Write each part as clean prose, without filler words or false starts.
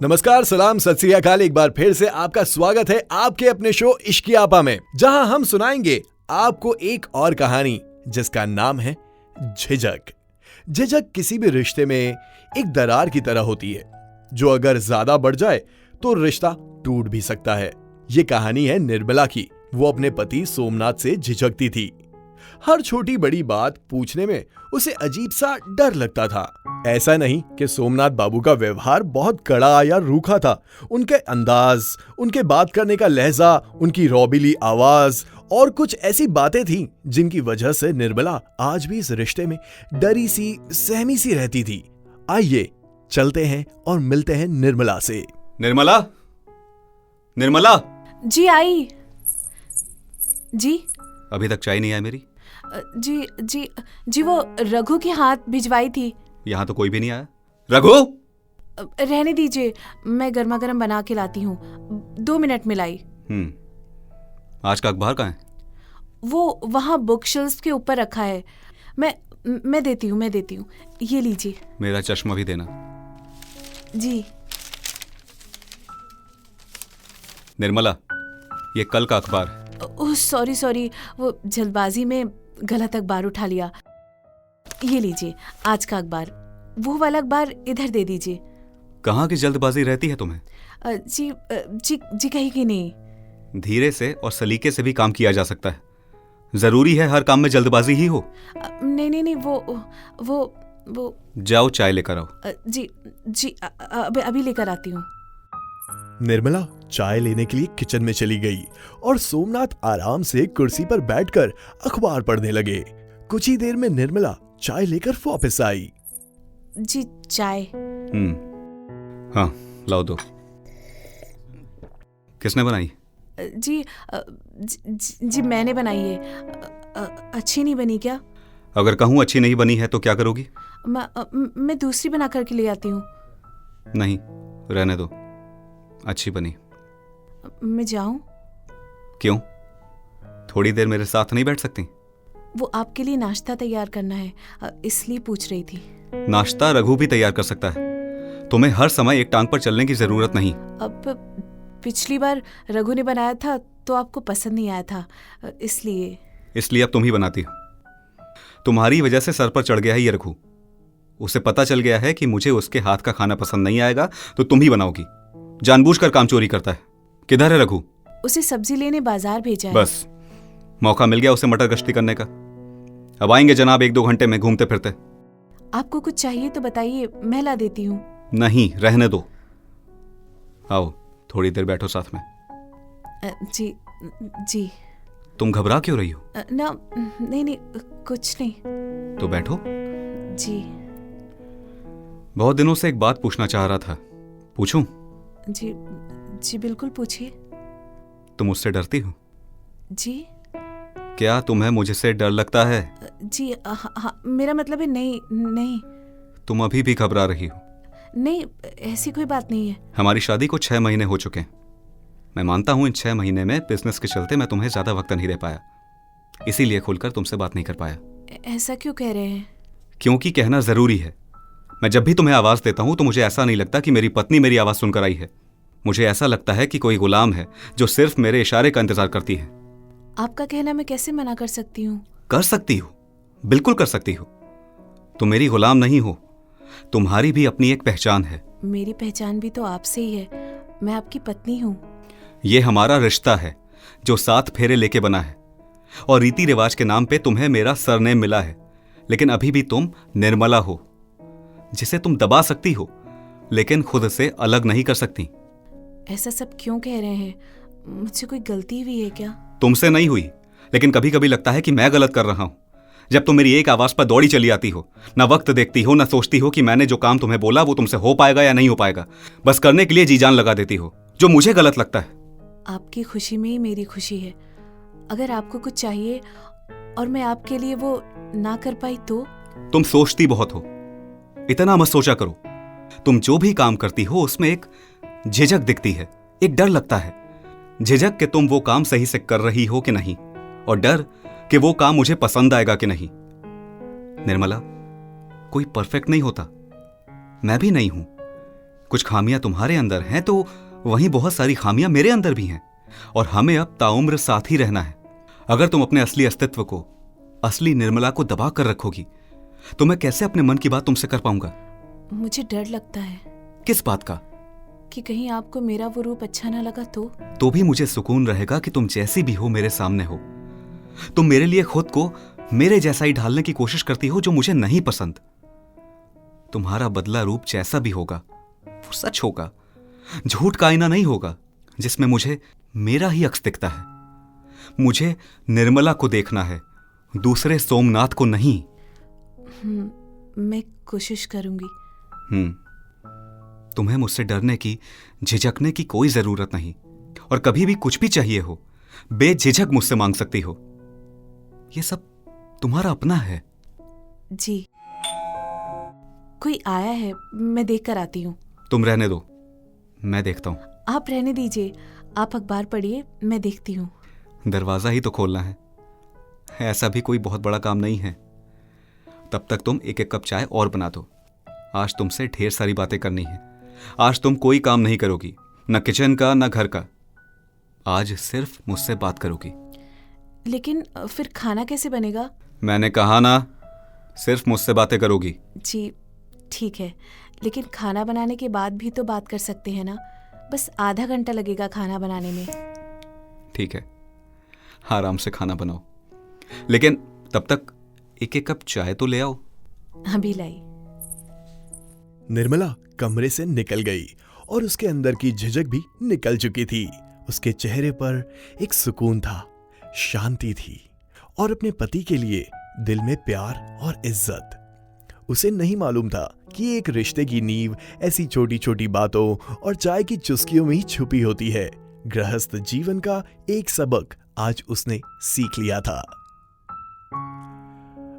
नमस्कार, सलाम, सत श्री अकाल। एक बार फिर से आपका स्वागत है आपके अपने शो इश्की आपा में, जहां हम सुनाएंगे आपको एक और कहानी जिसका नाम है झिझक। झिझक किसी भी रिश्ते में एक दरार की तरह होती है जो अगर ज्यादा बढ़ जाए तो रिश्ता टूट भी सकता है। ये कहानी है निर्मला की। वो अपने पति सोमनाथ से झिझकती थी। हर छोटी बड़ी बात पूछने में उसे अजीब सा डर लगता था। ऐसा नहीं कि सोमनाथ बाबू का व्यवहार बहुत कड़ा या रूखा था। उनके अंदाज, उनके बात करने का लहजा, उनकी रौबीली आवाज और कुछ ऐसी बातें थीं जिनकी वजह से निर्मला आज भी इस रिश्ते में डरी सी, सहमी सी रहती थी। आइए चलते हैं और मिलते हैं निर्मला से। निर्मला, निर्मला। जी आई। जी अभी तक चाय नहीं आई मेरी? जी जी जी वो रघु के हाथ भिजवाई थी। यहाँ तो कोई भी नहीं आया। रघु, रहने दीजिए, मैं गर्मा गर्म बना के लाती हूँ। 2 मिनट में लाई। आज का अखबार कहाँ है? वो वहाँ बुक शेल्फ के ऊपर रखा है। मैं देती हूँ। ये लीजिए। मेरा चश्मा भी देना। जी। निर्मला, ये कल का अखबार है। ओह सॉरी, वो जल्दबाजी में गलत अखबार उठा लिया। ये लीजिए आज का अखबार। वो वाला अखबार इधर दे दीजिए। कहाँ की जल्दबाजी रहती है तुम्हें? जी कहीं की नहीं। धीरे से और सलीके से भी काम किया जा सकता है। जरूरी है हर काम में जल्दबाजी ही हो? नहीं, वो जाओ चाय लेकर आओ। जी अभी लेकर आती हूँ। निर्मला चाय लेने के लिए किचन में चली गई और सोमनाथ आराम से कुर्सी पर बैठकर अखबार पढ़ने लगे। कुछ ही देर में निर्मला चाय लेकर वापस आई। जी चाय। हाँ, लाओ दो। किसने बनाई? जी मैंने बनाई है। अच्छी नहीं बनी क्या? अगर कहूँ अच्छी नहीं बनी है तो क्या करोगी? मैं दूसरी बना करके ले आती हूँ। नहीं, रहने दो, अच्छी बनी। मैं जाऊं? क्यों? थोड़ी देर मेरे साथ नहीं बैठ सकती? वो आपके लिए नाश्ता तैयार करना है, इसलिए पूछ रही थी। नाश्ता रघु भी तैयार कर सकता है। तुम्हें हर समय एक टांग पर चलने की जरूरत नहीं। अब पिछली बार रघु ने बनाया था तो आपको पसंद नहीं आया था, इसलिए अब तुम ही बनाती हो। तुम्हारी वजह से सर पर चढ़ गया है ये रघु। उसे पता चल गया है कि मुझे उसके हाथ का खाना पसंद नहीं आएगा तो तुम ही बनाओगी। जानबूझकर काम चोरी करता है। किधर है रघु? उसे सब्जी लेने बाजार भेजा है। बस मौका मिल गया उसे मटर गश्ती करने का। अब आएंगे जनाब 1-2 घंटे में घूमते फिरते। आपको कुछ चाहिए तो बताइए, मैं ला देती हूँ। नहीं, रहने दो। आओ थोड़ी देर बैठो साथ में। जी। तुम घबरा क्यों रही हो? नहीं, कुछ नहीं। तो बैठो। जी। बहुत दिनों से एक बात पूछना चाह रहा था, पूछूं? जी बिल्कुल पूछिए। तुम मुझसे डरती हो? जी। क्या तुम्हें मुझसे डर लगता है? जी हाँ, मेरा मतलब है नहीं। तुम अभी भी घबरा रही हो? नहीं, ऐसी कोई बात नहीं है। हमारी शादी को 6 महीने हो चुके हैं। मैं मानता हूं इन 6 महीने में बिजनेस के चलते मैं तुम्हें ज्यादा वक्त नहीं दे पाया, इसीलिए खुलकर तुमसे बात नहीं कर पाया। ऐसा क्यों कह रहे हैं? क्योंकि कहना जरूरी है। मैं जब भी तुम्हें आवाज देता हूं तो मुझे ऐसा नहीं लगता कि मेरी पत्नी मेरी आवाज सुनकर आई है। मुझे ऐसा लगता है कि कोई गुलाम है जो सिर्फ मेरे इशारे का इंतजार करती है। आपका कहना मैं कैसे मना कर सकती हूँ? कर सकती हो, बिल्कुल कर सकती हो। तुम मेरी गुलाम नहीं हो, तुम्हारी भी अपनी एक पहचान है। मेरी पहचान भी तो आपसे ही है। मैं आपकी पत्नी हूँ। ये हमारा रिश्ता है जो 7 फेरे लेके बना है और रीति रिवाज के नाम पे तुम्हें मेरा सरनेम मिला है। लेकिन अभी भी तुम निर्मला हो, जिसे तुम दबा सकती हो लेकिन खुद से अलग नहीं कर सकती। ऐसा सब क्यों कह रहे हैं? मुझसे कोई गलती हुई है क्या? तुमसे नहीं हुई, लेकिन कभी कभी लगता है कि मैं गलत कर रहा हूं। जब तुम मेरी एक आवाज पर दौड़ी चली आती हो, ना वक्त देखती हो, ना सोचती हो कि मैंने जो काम तुम्हें बोला वो तुमसे हो पाएगा या नहीं हो पाएगा। बस करने के लिए जी जान लगा देती हो, जो मुझे गलत लगता है। आपकी खुशी में ही मेरी खुशी है। अगर आपको कुछ चाहिए और मैं आपके लिए वो ना कर पाई तो? तुम सोचती बहुत हो, इतना मत सोचा करो। तुम जो भी काम करती हो उसमें एक झिझक दिखती है, एक डर लगता है। झिझक कि तुम वो काम सही से कर रही हो कि नहीं, और डर कि वो काम मुझे पसंद आएगा कि नहीं। निर्मला, कोई परफेक्ट नहीं होता, मैं भी नहीं हूं, कुछ खामियां तुम्हारे अंदर हैं तो वहीं बहुत सारी खामियां मेरे अंदर भी हैं, और हमें अब ताउम्र साथ ही रहना है। अगर तुम अपने असली अस्तित्व को, असली निर्मला को दबा कर रखोगी तो मैं कैसे अपने मन की बात तुमसे कर पाऊंगा? मुझे डर लगता है किस बात का? कि कहीं आपको मेरा वो रूप अच्छा ना लगा तो भी मुझे सुकून रहेगा कि तुम जैसी भी हो मेरे सामने हो। तुम मेरे लिए खुद को मेरे जैसा ही ढालने की कोशिश करती हो जो मुझे नहीं पसंद। तुम्हारा बदला रूप जैसा भी होगा वो सच होगा, झूठ का आईना नहीं होगा जिसमें मुझे मेरा ही अक्स दिखता है। मुझे निर्मला को देखना है, दूसरे सोमनाथ को नहीं। मैं कोशिश करूंगी। तुम्हें मुझसे डरने की, झिझकने की कोई जरूरत नहीं, और कभी भी कुछ भी चाहिए हो बेझिझक मुझसे मांग सकती हो। ये सब तुम्हारा अपना है। जी, कोई आया है, मैं देख कर आती हूँ। तुम रहने दो, मैं देखता हूं। आप रहने दीजिए, आप अखबार पढ़िए, मैं देखती हूँ। दरवाजा ही तो खोलना है, ऐसा भी कोई बहुत बड़ा काम नहीं है। तब तक तुम एक एक कप चाय और बना दो। आज तुमसे ढेर सारी बातें करनी है। आज तुम कोई काम नहीं करोगी, न किचन का न घर का। आज सिर्फ मुझसे बात करोगी। लेकिन फिर खाना कैसे बनेगा? मैंने कहा ना, सिर्फ मुझसे बातें करोगी। जी ठीक है, लेकिन खाना बनाने के बाद भी तो बात कर सकते हैं ना। बस आधा घंटा लगेगा खाना बनाने में। ठीक है, आराम से खाना बनाओ, लेकिन तब तक एक एक कप चाय तो ले आओ। अभी लाई। निर्मला कमरे से निकल गई और उसके अंदर की झिझक भी निकल चुकी थी। उसके चेहरे पर एक सुकून था, शांति थी और अपने पति के लिए दिल में प्यार और इज्जत। उसे नहीं मालूम था कि एक रिश्ते की नींव ऐसी छोटी छोटी बातों और चाय की चुस्कियों में ही छुपी होती है। गृहस्थ जीवन का एक सबक आज उसने सीख लिया था।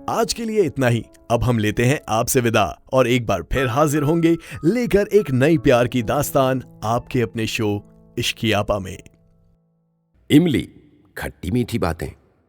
आज के लिए इतना ही। अब हम लेते हैं आपसे विदा और एक बार फिर हाजिर होंगे लेकर एक नई प्यार की दास्तान आपके अपने शो इश्कियापा में। इमली, खट्टी मीठी बातें।